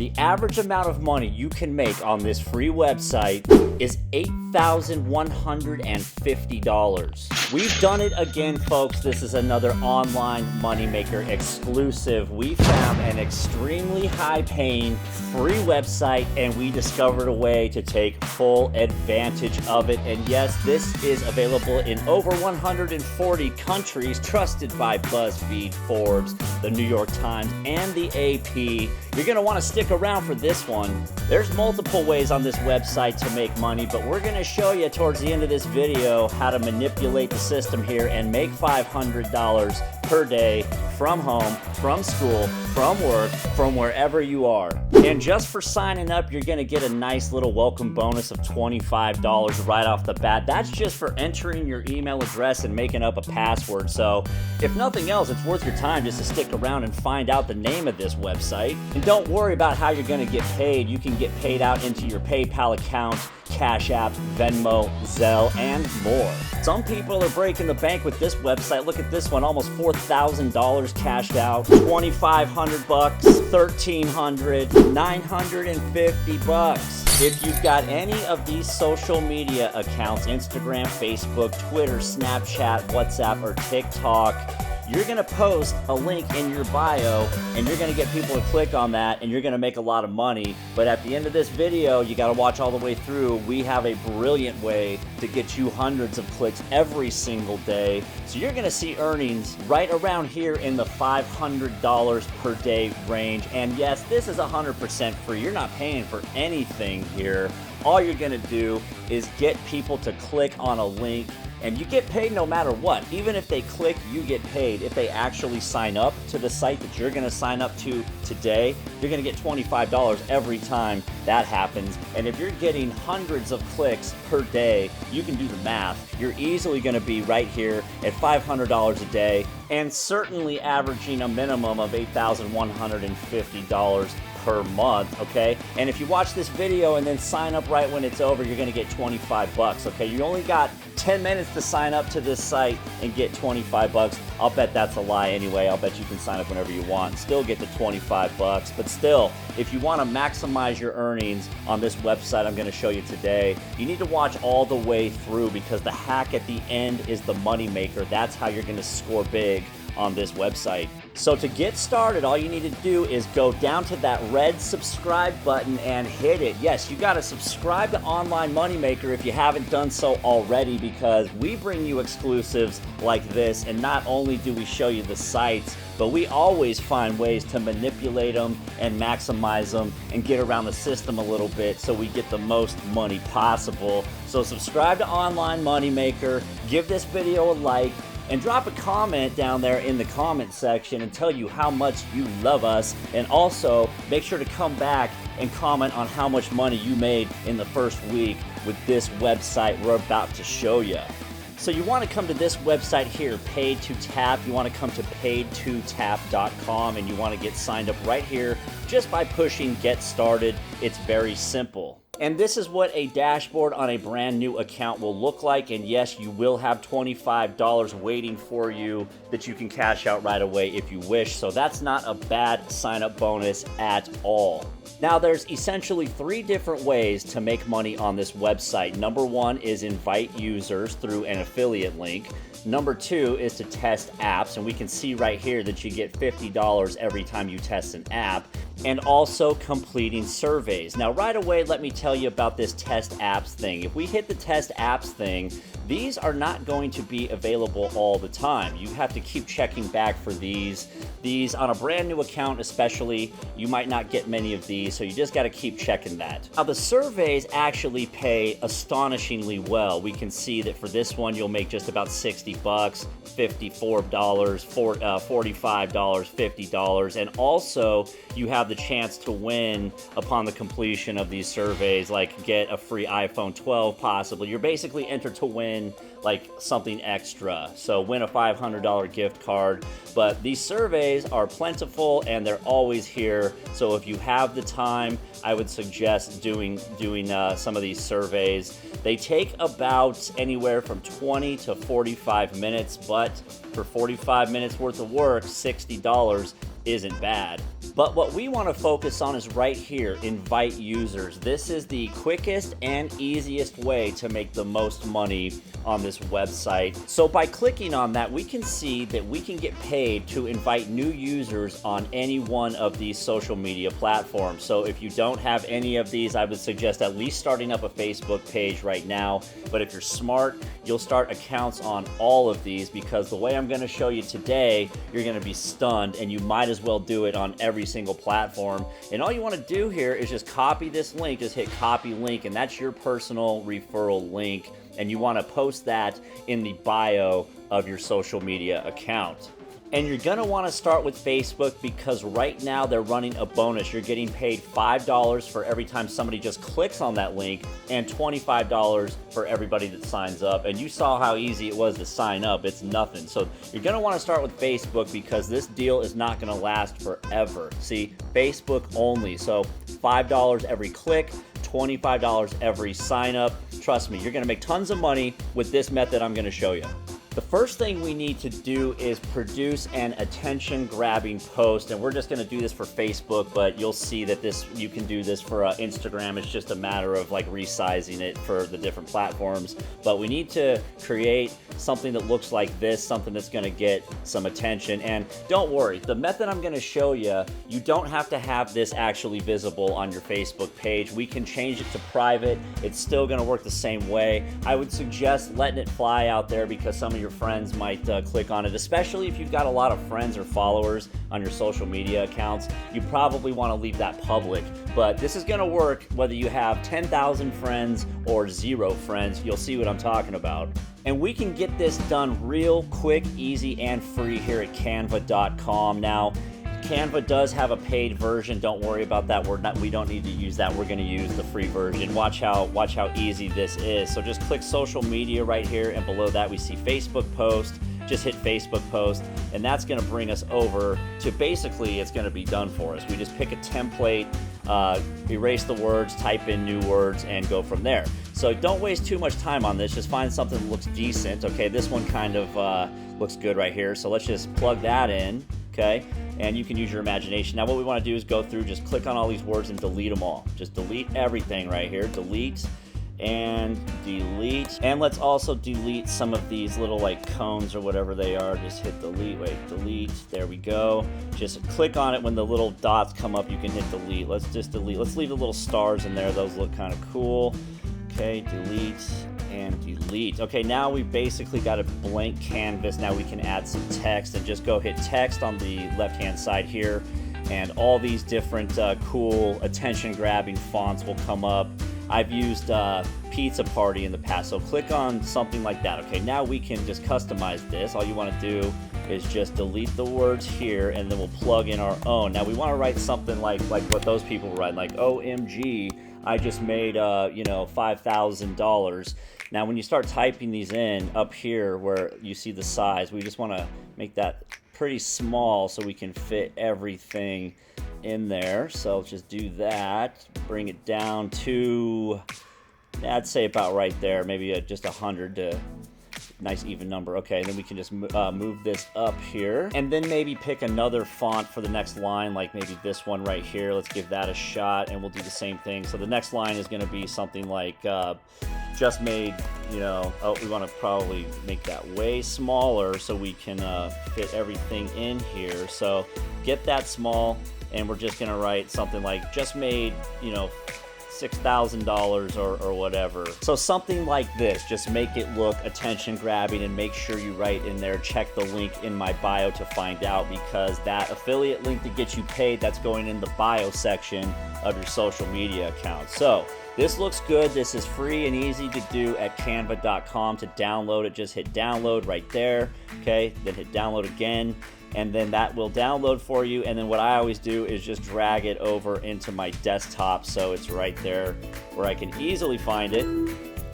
The average amount of money you can make on this free website is $8,150. We've done it again, folks. This is another online moneymaker exclusive. We found an extremely high-paying free website, and we discovered a way to take full advantage of it. And yes, this is available in over 140 countries, trusted by BuzzFeed, Forbes, the New York Times, and the AP. You're going to want to stick around for this one. There's multiple ways on this website to make money, but we're going to show you towards the end of this video how to manipulate the system here and make $500 per day from home, from school, from work, from wherever you are. And just for signing up, you're going to get a nice little welcome bonus of $25 right off the bat. That's just for entering your email address and making up a password. So if nothing else, it's worth your time just to stick around and find out the name of this website. And don't worry about how you're going to get paid. You can get paid out into your PayPal account, Cash App, Venmo, Zelle, and more. Some people are breaking the bank with this website. Look at this one, almost $4,000 cashed out, $2,500 bucks, $1,300, $950. If you've got any of these social media accounts, Instagram, Facebook, Twitter, Snapchat, WhatsApp, or TikTok, you're going to post a link in your bio and you're going to get people to click on that and you're going to make a lot of money. But at the end of this video, you got to watch all the way through. We have a brilliant way to get you hundreds of clicks every single day. So you're going to see earnings right around here in the $500 per day range. And yes, this is 100% free. You're not paying for anything here. All you're going to do is get people to click on a link, and you get paid no matter what. Even if they click, you get paid. If they actually sign up to the site that you're gonna sign up to today, you're gonna get $25 every time that happens. And if you're getting hundreds of clicks per day, you can do the math. You're easily gonna be right here at $500 a day, and certainly averaging a minimum of $8,150 per month, okay? And if you watch this video and then sign up right when it's over, you're gonna get 25 bucks, okay? You only got 10 minutes to sign up to this site and get 25 bucks. I'll bet that's a lie anyway. I'll bet you can sign up whenever you want and still get the 25 bucks. But still, if you wanna maximize your earnings on this website I'm gonna show you today, you need to watch all the way through, because the hack at the end is the money maker. That's how you're gonna score big on this website. So to get started, all you need to do is go down to that red subscribe button and hit it. Yes, you got to subscribe to Online Moneymaker if you haven't done so already, because we bring you exclusives like this, and not only do we show you the sites, but we always find ways to manipulate them and maximize them and get around the system a little bit so we get the most money possible. So subscribe to Online Moneymaker, give this video a like, and drop a comment down there in the comment section and tell you how much you love us. And also make sure to come back and comment on how much money you made in the first week with this website we're about to show you. So you want to come to this website here, Paid to Tap. You want to come to paidtotap.com and you want to get signed up right here just by pushing Get Started. It's very simple. And this is what a dashboard on a brand new account will look like. And yes, you will have $25 waiting for you that you can cash out right away if you wish. So that's not a bad sign-up bonus at all. Now, there's essentially 3 different ways to make money on this website. Number 1 is invite users through an affiliate link. Number 2 is to test apps, and we can see right here that you get $50 every time you test an app, and also completing surveys. Now, right away, let me tell you about this test apps thing. If we hit the test apps thing, these are not going to be available all the time. You have to keep checking back for these. These, on a brand new account especially, you might not get many of these, so you just got to keep checking that. Now, the surveys actually pay astonishingly well. We can see that for this one, you'll make just about 60 bucks, $54, $45, $50, and also you have the chance to win upon the completion of these surveys, like get a free iPhone 12 possibly. You're basically entered to win like something extra, so win a $500 gift card. But these surveys are plentiful and they're always here, so if you have the time, I would suggest doing some of these surveys. They take about anywhere from 20 to 45 minutes, but for 45 minutes worth of work, $60 isn't bad. But what we want to focus on is right here, invite users. This is the quickest and easiest way to make the most money on this website. So by clicking on that, we can see that we can get paid to invite new users on any one of these social media platforms. So if you don't have any of these, I would suggest at least starting up a Facebook page right now. But if you're smart, you'll start accounts on all of these, because the way I'm going to show you today, you're going to be stunned, and you might as well do it on every single platform. And all you want to do here is just copy this link, just hit copy link, and that's your personal referral link, and you want to post that in the bio of your social media account. And you're going to want to start with Facebook, because right now they're running a bonus. You're getting paid $5 for every time somebody just clicks on that link, and $25 for everybody that signs up. And you saw how easy it was to sign up. It's nothing. So you're going to want to start with Facebook, because this deal is not going to last forever. See, Facebook only. So $5 every click, $25 every sign up. Trust me, you're going to make tons of money with this method I'm going to show you. The first thing we need to do is produce an attention-grabbing post, and we're just going to do this for Facebook, but you'll see that you can do this for Instagram. It's just a matter of like resizing it for the different platforms. But we need to create something that looks like this, something that's going to get some attention. And don't worry, the method I'm going to show you, you don't have to have this actually visible on your Facebook page. We can change it to private. It's still going to work the same way. I would suggest letting it fly out there, because some of your friends might click on it, especially if you've got a lot of friends or followers on your social media accounts. You probably want to leave that public, but this is going to work whether you have 10,000 friends or 0 friends. You'll see what I'm talking about. And we can get this done real quick, easy, and free here at canva.com. Now, Canva does have a paid version. Don't worry about that. We don't need to use that. We're going to use the free version. Watch how easy this is. So just click social media right here, and below that we see Facebook post. Just hit Facebook post, and that's going to bring us over to basically it's going to be done for us. We just pick a template, erase the words, type in new words, and go from there. So don't waste too much time on this. Just find something that looks decent. Okay, this one kind of looks good right here. So let's just plug that in. Okay, and you can use your imagination. Now what we want to do is go through, just click on all these words and delete them all. Just delete everything right here. Delete and delete. And let's also delete some of these little like cones or whatever they are. Just hit delete. Delete. There we go. Just click on it when the little dots come up. You can hit delete. Let's just delete. Let's leave the little stars in there. Those look kind of cool. Okay, delete and delete. Okay, now we basically got a blank canvas. Now we can add some text, and just go hit text on the left-hand side here, and all these different cool attention-grabbing fonts will come up. I've used Pizza Party in the past, so click on something like that. Okay, now we can just customize this. All you want to do is just delete the words here, and then we'll plug in our own. Now we want to write something like what those people write, like OMG, I just made $5,000. Now when you start typing these in up here where you see the size, we just want to make that pretty small so we can fit everything in there. So just do that, bring it down to, I'd say about right there, maybe just 100 to nice even number. Okay, then we can just move this up here, and then maybe pick another font for the next line, like maybe this one right here. Let's give that a shot, and we'll do the same thing. So the next line is going to be something like just made, we want to probably make that way smaller so we can fit everything in here. So get that small, and we're just going to write something like just made, $6,000 or whatever. So something like this, just make it look attention grabbing, and make sure you write in there, check the link in my bio to find out, because that affiliate link that gets you paid, that's going in the bio section of your social media account. So this looks good. This is free and easy to do at canva.com. To download it, just hit download right there. Okay, then hit download again, and then that will download for you. And then what I always do is just drag it over into my desktop, so it's right there where I can easily find it.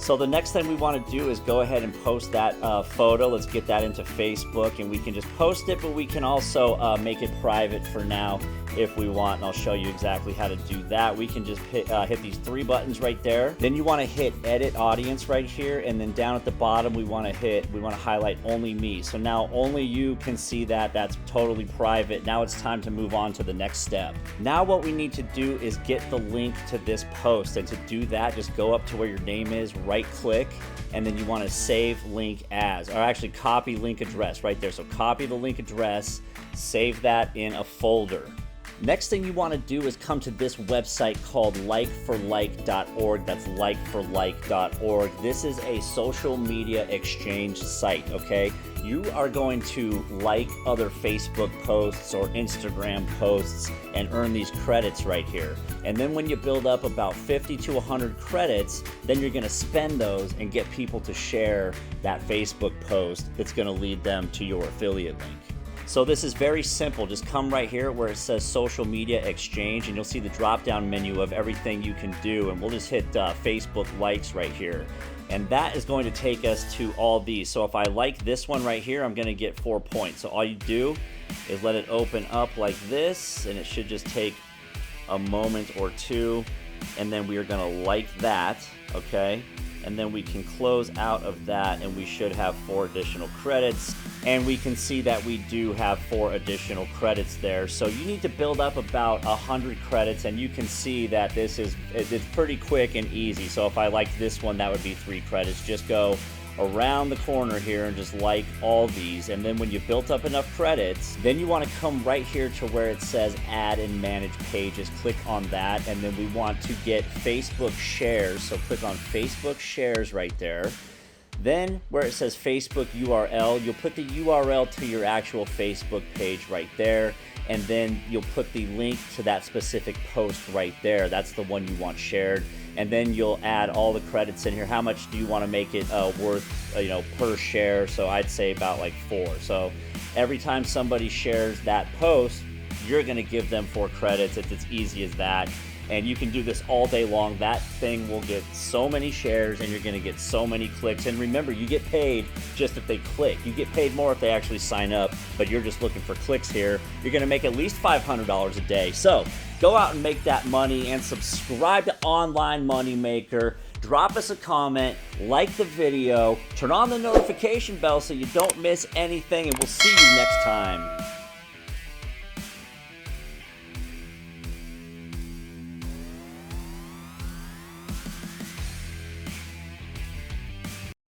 So the next thing we want to do is go ahead and post that photo. Let's get that into Facebook, and we can just post it, but we can also make it private for now if we want, and I'll show you exactly how to do that. We can just hit these 3 buttons right there. Then you want to hit edit audience right here, and then down at the bottom we want to highlight only me. So now only you can see that. That's totally private. Now it's time to move on to the next step. Now what we need to do is get the link to this post, and to do that, just go up to where your name is, right click, and then you want to save link as, or actually copy link address right there. So copy the link address, save that in a folder. Next thing you want to do is come to this website called likeforlike.org. That's likeforlike.org. This is a social media exchange site, okay? You are going to like other Facebook posts or Instagram posts and earn these credits right here. And then when you build up about 50 to 100 credits, then you're going to spend those and get people to share that Facebook post that's going to lead them to your affiliate link. So this is very simple. Just come right here where it says social media exchange, and you'll see the drop down menu of everything you can do, and we'll just hit Facebook likes right here. And that is going to take us to all these. So if I like this one right here, I'm going to get 4 points. So all you do is let it open up like this, and it should just take a moment or two, and then we are going to like that, okay? And then we can close out of that, and we should have 4 additional credits. And we can see that we do have 4 additional credits there. So you need to build up about 100 credits, and you can see that it's pretty quick and easy. So if I like this one, that would be 3 credits. Just go around the corner here and just like all these, and then when you built up enough credits, then you want to come right here to where it says add and manage pages. Click on that, and then we want to get Facebook shares, so click on Facebook shares right there. Then where it says Facebook URL, you'll put the URL to your actual Facebook page right there, and then you'll put the link to that specific post right there. That's the one you want shared. And then you'll add all the credits in here. How much do you want to make it worth, per share? So I'd say about like 4. So every time somebody shares that post, you're going to give them 4 credits. It's as easy as that. And you can do this all day long. That thing will get so many shares, and you're going to get so many clicks. And remember, you get paid just if they click. You get paid more if they actually sign up, but you're just looking for clicks here. You're going to make at least $500 a day. So go out and make that money, and subscribe to Online Moneymaker. Drop us a comment, like the video, turn on the notification bell so you don't miss anything, and we'll see you next time.